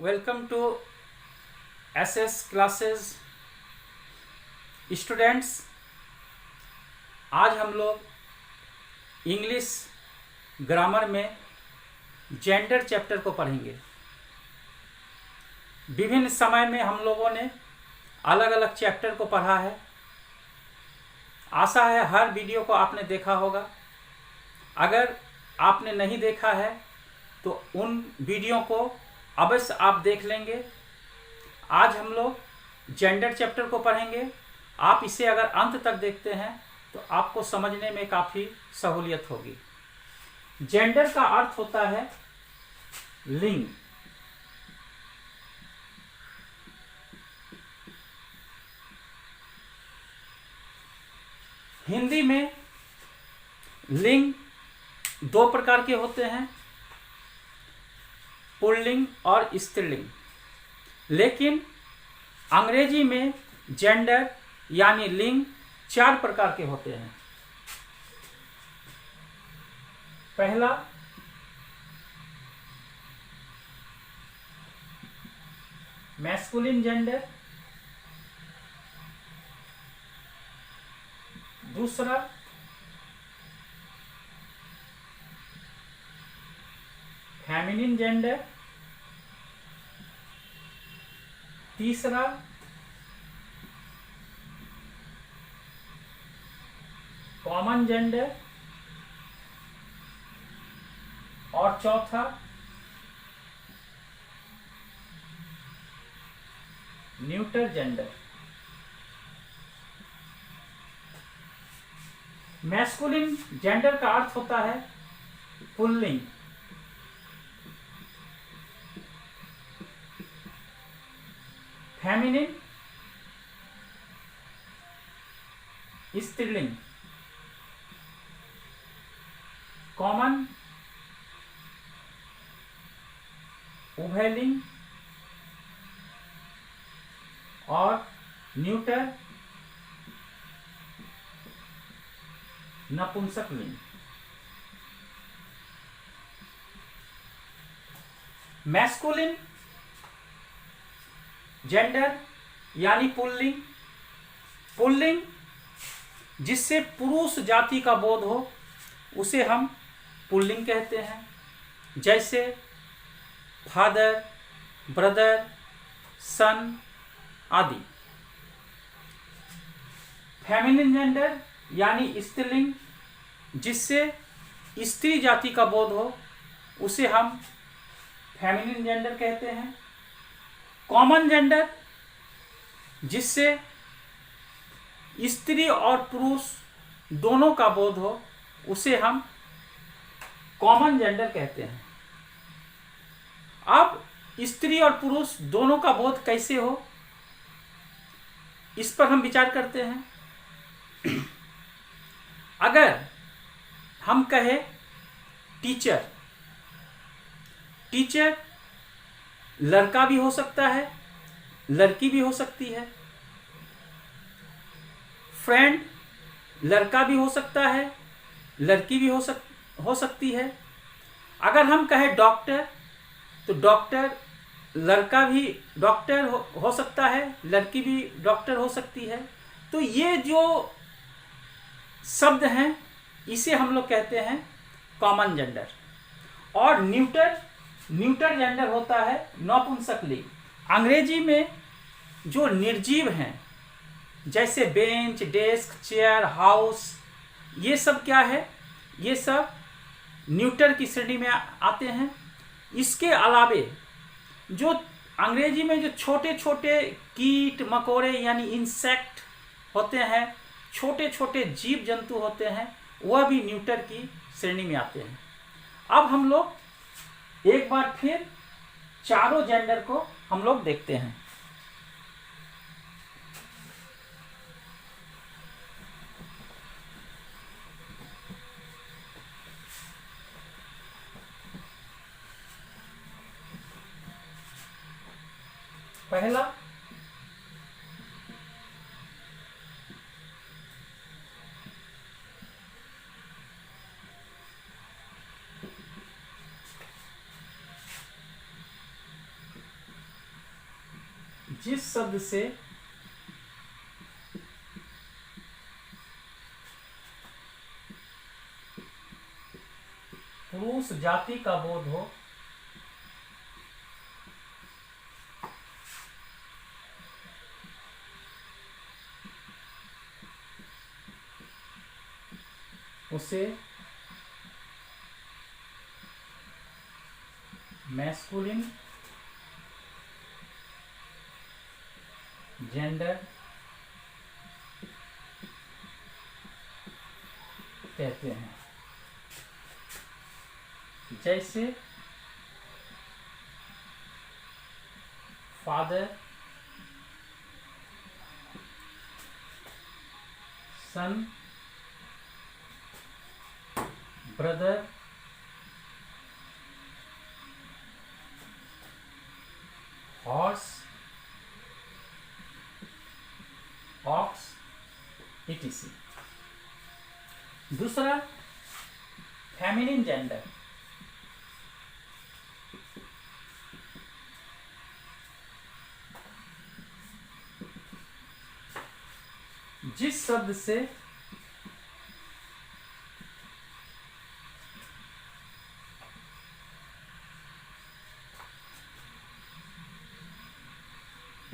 Welcome to SS classes students. आज हम लोग इंग्लिश ग्रामर में जेंडर चैप्टर को पढ़ेंगे। विभिन्न समय में हम लोगों ने अलग अलग चैप्टर को पढ़ा है। आशा है हर वीडियो को आपने देखा होगा। अगर आपने नहीं देखा है तो उन वीडियो को अवश्य आप देख लेंगे। आज हम लोग जेंडर चैप्टर को पढ़ेंगे। आप इसे अगर अंत तक देखते हैं तो आपको समझने में काफ़ी सहूलियत होगी। जेंडर का अर्थ होता है लिंग। हिंदी में लिंग दो प्रकार के होते हैं, पुल्लिंग और स्त्रीलिंग। लेकिन अंग्रेजी में जेंडर यानी लिंग 4 प्रकार के होते हैं। पहला मैस्कुलिन जेंडर, दूसरा फेमिनिन जेंडर, तीसरा कॉमन जेंडर और चौथा न्यूटर जेंडर। मैस्कुलिन जेंडर का अर्थ होता है पुल्लिंग। फेमिनिन स्त्रीलिंग, कॉमन उभयलिंग और न्यूटर नपुंसक लिंग। मैस्कुलिन जेंडर यानी पुल्लिंग। पुल्लिंग जिससे पुरुष जाति का बोध हो उसे हम पुल्लिंग कहते हैं। जैसे फादर, ब्रदर, सन आदि। फेमिनिन जेंडर यानी स्त्रीलिंग जिससे स्त्री जाति का बोध हो उसे हम फेमिनिन जेंडर कहते हैं। कॉमन जेंडर जिससे स्त्री और पुरुष दोनों का बोध हो उसे हम कॉमन जेंडर कहते हैं। अब स्त्री और पुरुष दोनों का बोध कैसे हो इस पर हम विचार करते हैं। अगर हम कहें टीचर, टीचर लड़का भी हो सकता है, लड़की भी हो सकती है। फ्रेंड लड़का भी हो सकता है, लड़की भी हो सकती है। अगर हम कहें डॉक्टर तो डॉक्टर लड़का भी डॉक्टर हो सकता है, लड़की भी डॉक्टर हो सकती है। तो ये जो शब्द हैं इसे हम लोग कहते हैं कॉमन जेंडर। और न्यूटर जेंडर होता है नपुंसक लिंग। अंग्रेजी में जो निर्जीव हैं जैसे बेंच, डेस्क, चेयर, हाउस, ये सब क्या है? ये सब न्यूटर की श्रेणी में आते हैं। इसके अलावे जो अंग्रेजी में जो छोटे छोटे कीट मकोड़े यानी इंसेक्ट होते हैं, छोटे छोटे जीव जंतु होते हैं, वह भी न्यूटर की श्रेणी में आते हैं। अब हम लोग एक बार फिर चारों जेंडर को हम लोग देखते हैं। पहला जिस शब्द से पुरुष जाति का बोध हो उसे मैस्कुलिन जेंडर कहते हैं। जैसे फादर, सन, ब्रदर, हॉर्स, ऑक्स, etc। दूसरा फेमिनिन जेंडर, जिस शब्द से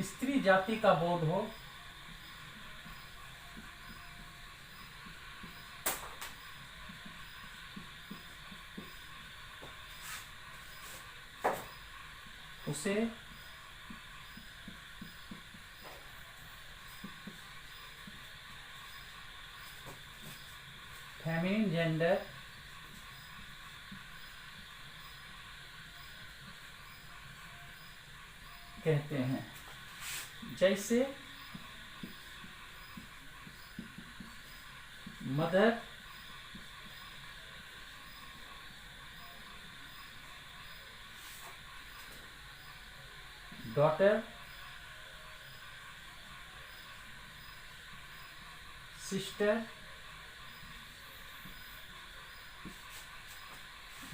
स्त्री जाति का बोध हो उसे फेमिनिन जेंडर कहते हैं। जैसे mother, daughter, sister,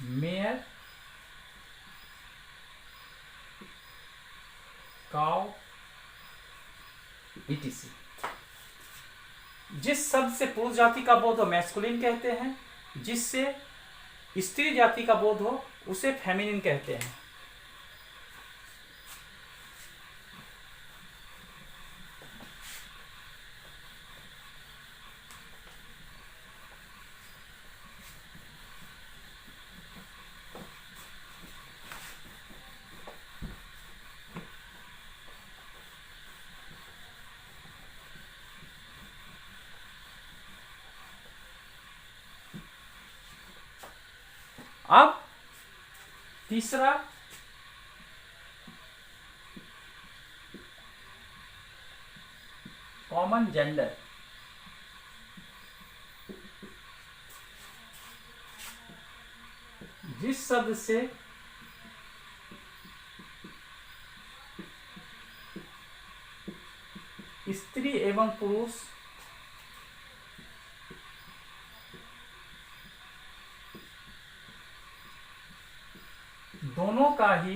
mayor, cow, etc। जिस शब्द से पुरुष जाति का बोध हो मैस्कुलिन कहते हैं, जिससे स्त्री जाति का बोध हो उसे फेमिनिन कहते हैं। अब तीसरा कॉमन जेंडर, जिस शब्द से स्त्री एवं पुरुष दोनों का ही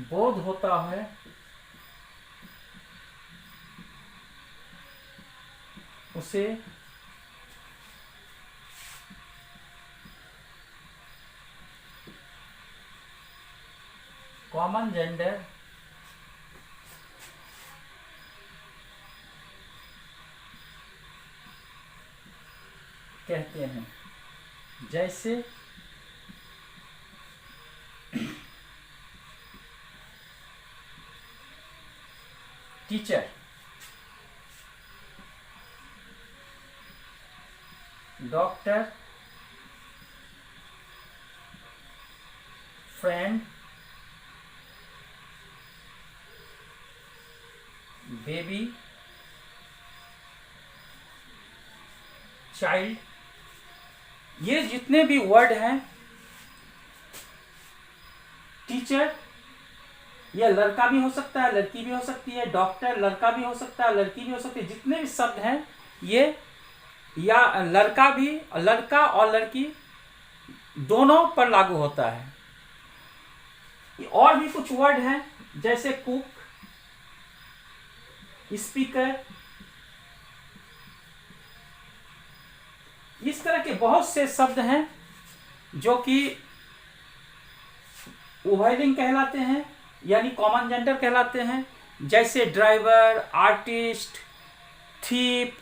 बोध होता है उसे कॉमन जेंडर कहते हैं। जैसे teacher, doctor, friend, baby, child, ये जितने भी वर्ड हैं, टीचर यह लड़का भी हो सकता है, लड़की भी हो सकती है, डॉक्टर लड़का भी हो सकता है, लड़की भी हो सकती है, जितने भी शब्द हैं ये या लड़का और लड़की दोनों पर लागू होता है। और भी कुछ वर्ड हैं जैसे कुक, स्पीकर, इस तरह के बहुत से शब्द हैं जो कि उभयलिंग कहलाते हैं, यानी कॉमन जेंडर कहलाते हैं। जैसे driver, artist, thief,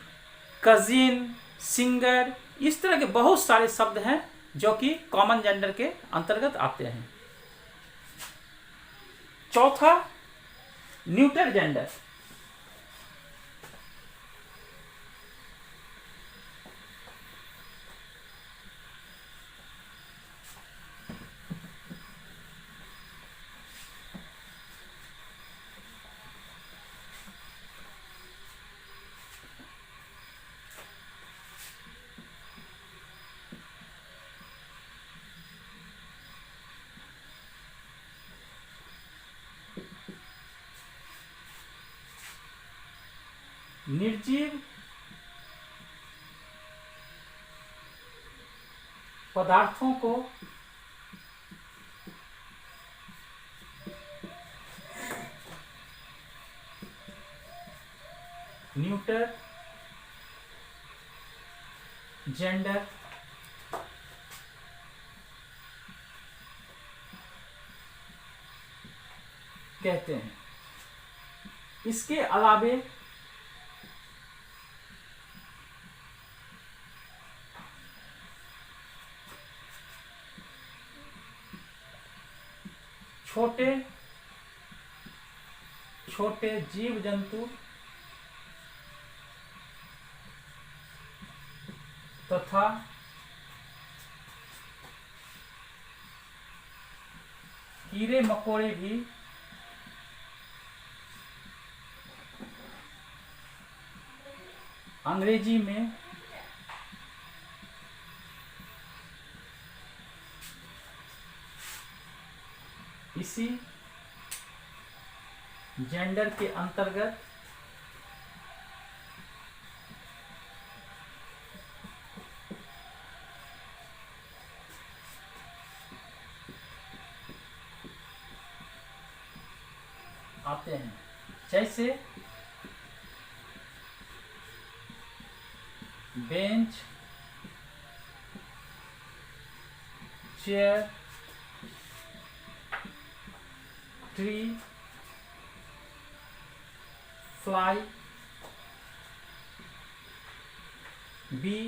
cousin, singer, इस तरह के बहुत सारे शब्द हैं जो कि कॉमन जेंडर के अंतर्गत आते हैं। चौथा, न्यूटर जेंडर। निर्जीव पदार्थों को न्यूटर जेंडर कहते हैं। इसके अलावे छोटे छोटे जीव जंतु तथा कीड़े मकोड़े भी अंग्रेजी में इसी जेंडर के अंतर्गत आते हैं। जैसे bench, chair, tree, fly, bee,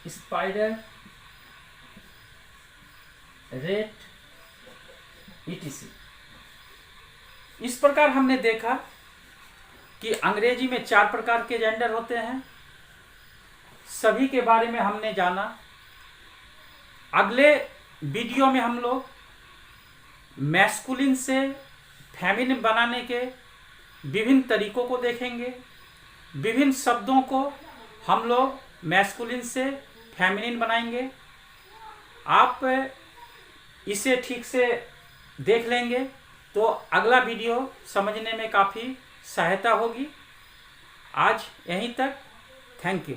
spider, rat, etc। इस प्रकार हमने देखा कि अंग्रेजी में 4 प्रकार के जेंडर होते हैं। सभी के बारे में हमने जाना। अगले वीडियो में हम लोग मैस्कुलिन से फेमिनिन बनाने के विभिन्न तरीकों को देखेंगे। विभिन्न शब्दों को हम लोग मैस्कुलिन से फेमिनिन बनाएंगे। आप इसे ठीक से देख लेंगे तो अगला वीडियो समझने में काफ़ी सहायता होगी। आज यहीं तक। Thank you.